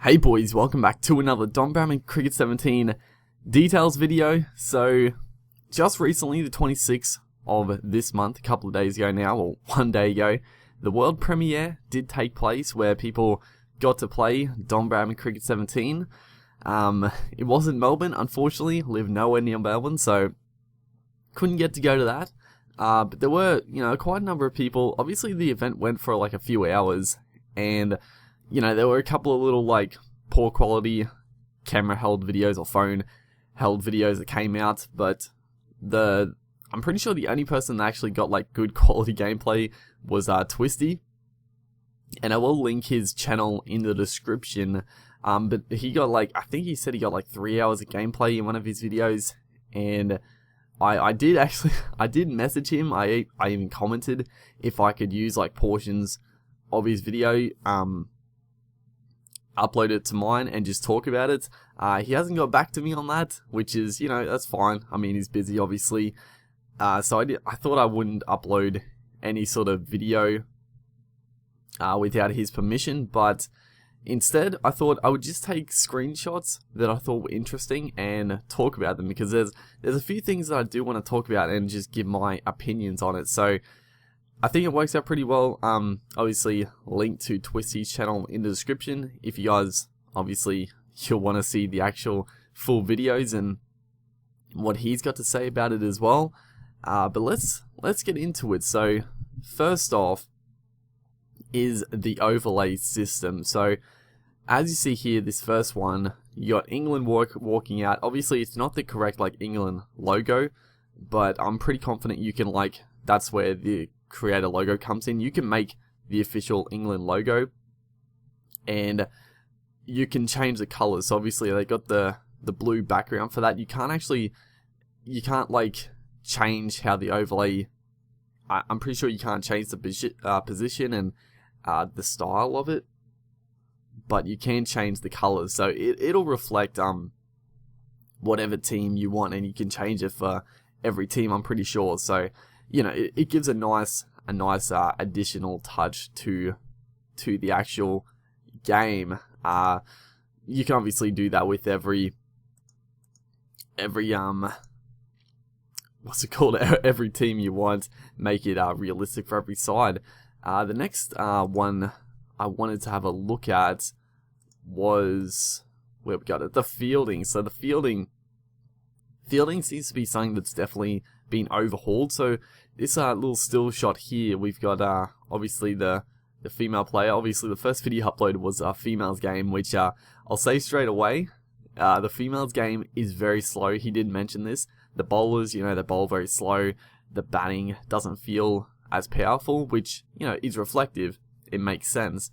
Hey boys, welcome back to another Bradman Cricket 17 details video. So, just recently, the 26th of this month, a couple of days ago now, or one day ago, the world premiere did take place where people got to play Bradman Cricket 17. It wasn't Melbourne, unfortunately, live nowhere near Melbourne, so couldn't get to go to that. But there were, quite a number of people. Obviously, the event went for like a few hours, and there were a couple of little, poor quality camera-held videos or phone-held videos that came out, but I'm pretty sure the only person that actually got, good quality gameplay was, Twisty, and I will link his channel in the description, but he got, I think he said he got, 3 hours of gameplay in one of his videos, and I did message him. I even commented if I could use, portions of his video, upload it to mine and just talk about it. He hasn't got back to me on that, which is, that's fine. I mean, he's busy, obviously. So I thought I wouldn't upload any sort of video without his permission, but instead, I thought I would just take screenshots that I thought were interesting and talk about them, because there's a few things that I do want to talk about and just give my opinions on it. So I think it works out pretty well. Obviously, link to Twisty's channel in the description if you guys, obviously, you'll want to see the actual full videos and what he's got to say about it as well. But let's get into it. So first off is the overlay system. So as you see here, this first one, you got England walking out. Obviously, it's not the correct England logo, but I'm pretty confident you can that's where the creator logo comes in. You can make the official England logo, and you can change the colors. So obviously they got the blue background for that. You can't change how the overlay. I'm pretty sure you can't change the position and the style of it, but you can change the colors. So it'll reflect whatever team you want, and you can change it for every team, I'm pretty sure. So it gives a nice additional touch to the actual game. You can obviously do that with every what's it called? Every team you want. Make it realistic for every side. The next one I wanted to have a look at was where we got it. The fielding. So the fielding seems to be something that's definitely been overhauled. So this little still shot here, we've got obviously the female player. Obviously the first video uploaded was a females game, which I'll say straight away, the females game is very slow. He did mention this. The bowlers, they bowl very slow. The batting doesn't feel as powerful, which is reflective. It makes sense.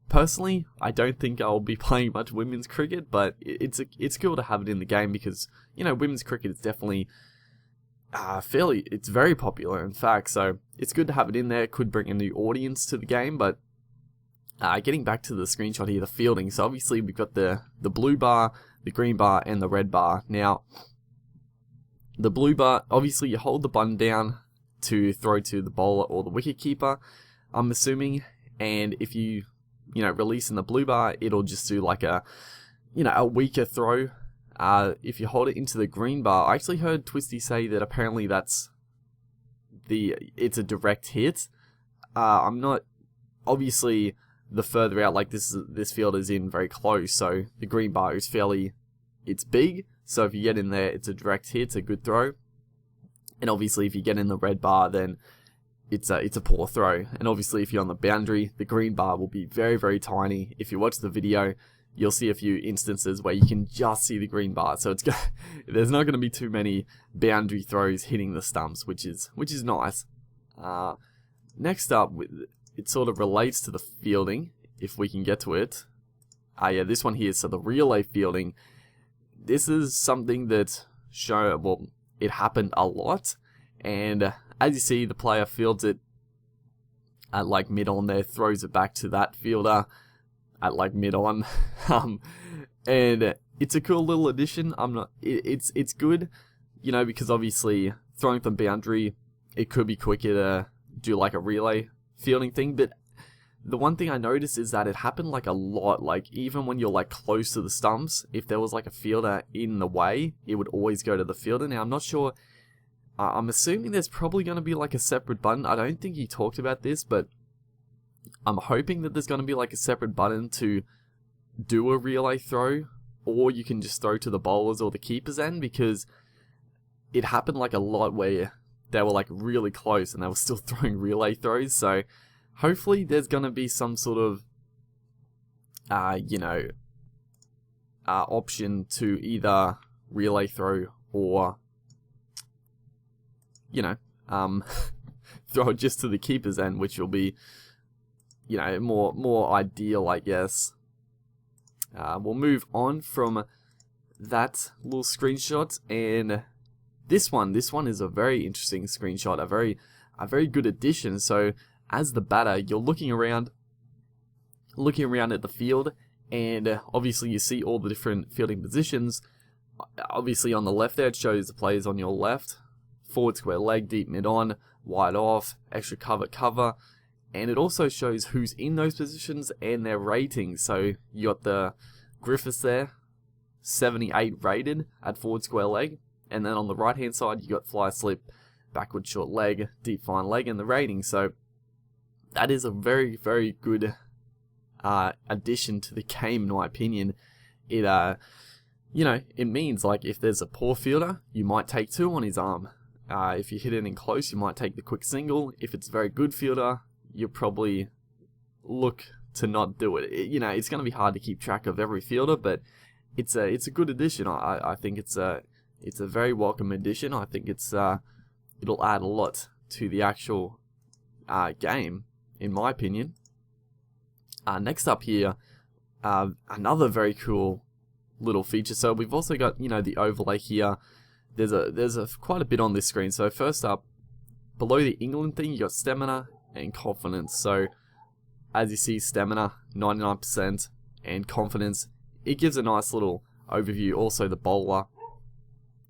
Personally, I don't think I'll be playing much women's cricket, but it's cool to have it in the game, because women's cricket is definitely it's very popular, in fact, so it's good to have it in there. It could bring a new audience to the game. But getting back to the screenshot here, the fielding. So obviously we've got the blue bar, the green bar, and the red bar. Now, the blue bar, obviously you hold the button down to throw to the bowler or the wicket keeper, I'm assuming, and if you release in the blue bar, it'll just do a weaker throw. If you hold it into the green bar, I actually heard Twisty say that apparently it's a direct hit. I'm not, obviously the further out, this field is in very close, so the green bar is it's big, so if you get in there, it's a direct hit, it's a good throw. And obviously if you get in the red bar, then it's a poor throw. And obviously if you're on the boundary, the green bar will be very, very tiny. If you watch the video, you'll see a few instances where you can just see the green bar. So there's not going to be too many boundary throws hitting the stumps, which is nice. Next up, it sort of relates to the fielding, if we can get to it. Yeah, this one here. So the relay fielding. This is something that it happened a lot, and as you see, the player fields it at mid-on there, throws it back to that fielder at mid-on, and it's a cool little addition. It's good, because obviously throwing from boundary, it could be quicker to do a relay fielding thing, but the one thing I noticed is that it happened like a lot. Like even when you're like close to the stumps, if there was like a fielder in the way, it would always go to the fielder. Now I'm not sure. I'm assuming there's probably going to be like a separate button. I don't think he talked about this, but I'm hoping that there's going to be like a separate button to do a relay throw, or you can just throw to the bowlers or the keeper's end, because it happened like a lot where they were like really close and they were still throwing relay throws. So hopefully there's going to be some sort of, option to either relay throw or, throw it just to the keeper's end, which will be, more ideal, I guess. We'll move on from that little screenshot, and this one is a very interesting screenshot, a very good addition. So as the batter, you're looking around at the field, and obviously you see all the different fielding positions. Obviously on the left there, it shows the players on your left: forward square leg, deep mid on, wide off, extra cover, and it also shows who's in those positions and their ratings. So you got the Griffiths there, 78 rated at forward square leg, and then on the right hand side you got fly slip, backward short leg, deep fine leg, and the rating. So that is a very, very good addition to the game, in my opinion. It it means like if there's a poor fielder, you might take 2 on his arm. If you hit it in close, you might take the quick single. If it's a very good fielder, you'll probably look to not do it. It's going to be hard to keep track of every fielder, but it's a good addition. I think it's a very welcome addition. I think it'll add a lot to the actual game, in my opinion. Next up here, another very cool little feature. So we've also got the overlay here. There's quite a bit on this screen. So first up, below the England thing, you got stamina and confidence. So as you see, stamina 99% and confidence, it gives a nice little overview. Also the bowler,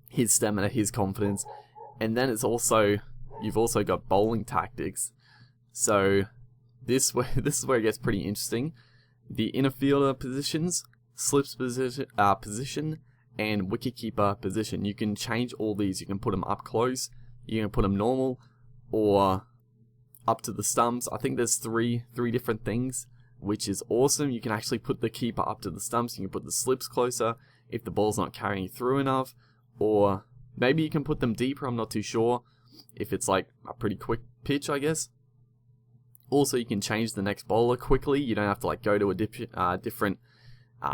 his stamina, his confidence, and then you've also got bowling tactics. So this is where it gets pretty interesting. The inner fielder positions, slips position, and wicketkeeper position. You can change all these. You can put them up close, you can put them normal, or up to the stumps. I think there's three different things, which is awesome. You can actually put the keeper up to the stumps. You can put the slips closer if the ball's not carrying through enough, or maybe you can put them deeper. I'm not too sure if it's like a pretty quick pitch, I guess. Also, you can change the next bowler quickly. You don't have to like go to a different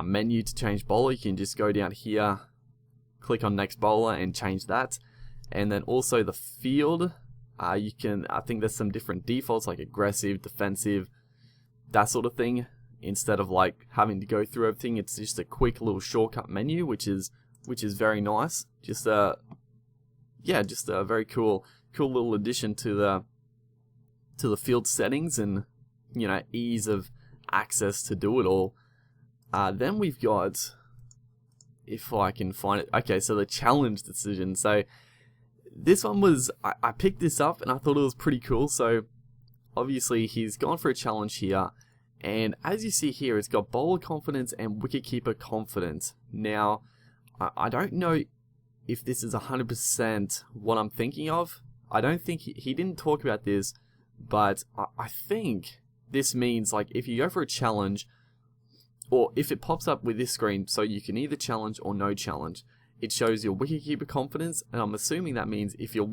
menu to change bowler. You can just go down here, click on next bowler, and change that. And then also the field, I think there's some different defaults like aggressive, defensive, that sort of thing. Instead of like having to go through everything, it's just a quick little shortcut menu, which is very nice. Just a very cool little addition to the field settings, and ease of access to do it all. Then we've got, if I can find it, okay, so the challenge decision. So this one was, I picked this up and I thought it was pretty cool. So obviously he's gone for a challenge here, and as you see here, it's got bowler confidence and wicketkeeper confidence. Now, I don't know if this is 100% what I'm thinking of. I don't think he didn't talk about this, but I think this means like if you go for a challenge, or if it pops up with this screen, so you can either challenge or no challenge, it shows your wicketkeeper confidence, and I'm assuming that means if your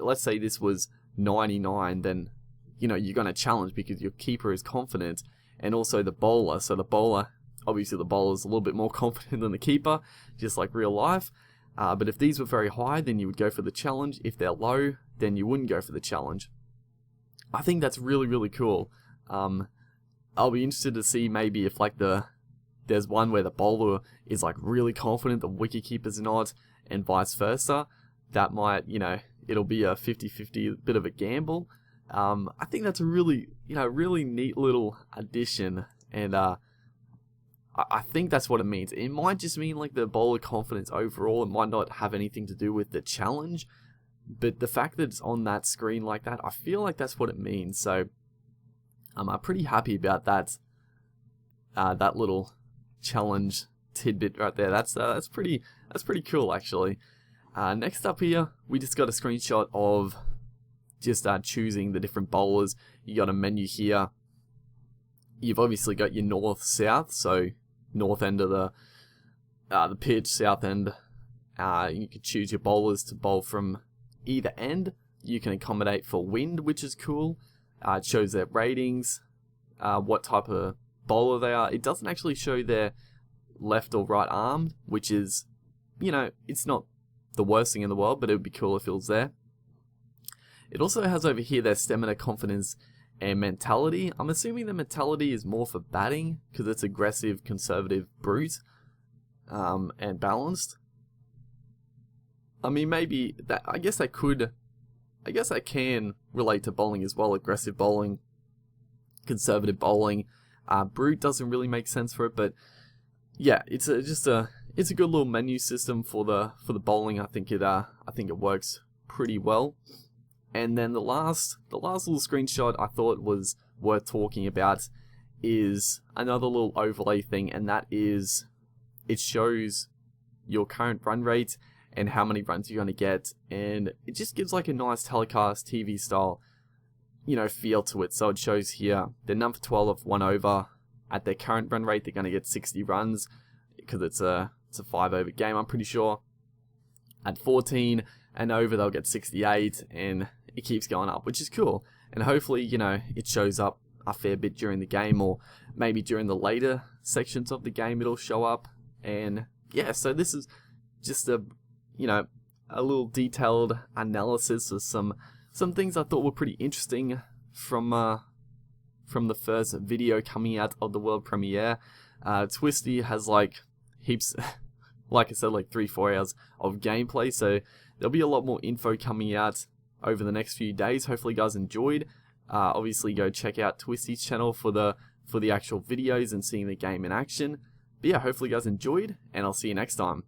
let's say this was 99, then you're going to challenge because your keeper is confident, and also the bowler. So the bowler, obviously the bowler is a little bit more confident than the keeper, just like real life. But if these were very high, then you would go for the challenge. If they're low, then you wouldn't go for the challenge. I think that's really, really cool. I'll be interested to see maybe if like there's one where the bowler is like really confident, the wicketkeeper's not, and vice versa. That might, it'll be a 50-50 bit of a gamble. I think that's a really, really neat little addition, and I think that's what it means. It might just mean like the bowler confidence overall. It might not have anything to do with the challenge, but the fact that it's on that screen like that, I feel like that's what it means. So I'm pretty happy about that. That little challenge tidbit right there. That's pretty cool actually. Next up here, we just got a screenshot of just choosing the different bowlers. You got a menu here. You've obviously got your north, south, so north end of the pitch, south end. You can choose your bowlers to bowl from either end. You can accommodate for wind, which is cool. It shows their ratings, what type of bowler they are. It doesn't actually show their left or right arm, which is, it's not the worst thing in the world, but it would be cool if it was there. It also has over here their stamina, confidence, and mentality. I'm assuming the mentality is more for batting, because it's aggressive, conservative, brute, and balanced. I mean, maybe that. I guess that can relate to bowling as well. Aggressive bowling, conservative bowling. Brute doesn't really make sense for it, but yeah, it's a good little menu system for the bowling. I think it works pretty well. And then the last little screenshot I thought was worth talking about is another little overlay thing, and that is it shows your current run rate and how many runs you're going to get, and it just gives like a nice telecast TV style, feel to it. So it shows here they're number 12 1 over. At their current run rate, they're going to get 60 runs because it's a 5 over game, I'm pretty sure. At 14 and over, they'll get 68, and it keeps going up, which is cool. And hopefully, it shows up a fair bit during the game, or maybe during the later sections of the game it'll show up. And yeah, so this is just a little detailed analysis of some things I thought were pretty interesting from the first video coming out of the world premiere. Twisty has like heaps, like I said, like 3-4 hours of gameplay, so there'll be a lot more info coming out over the next few days. Hopefully you guys enjoyed. Obviously go check out Twisty's channel for the actual videos and seeing the game in action. But yeah, hopefully you guys enjoyed, and I'll see you next time.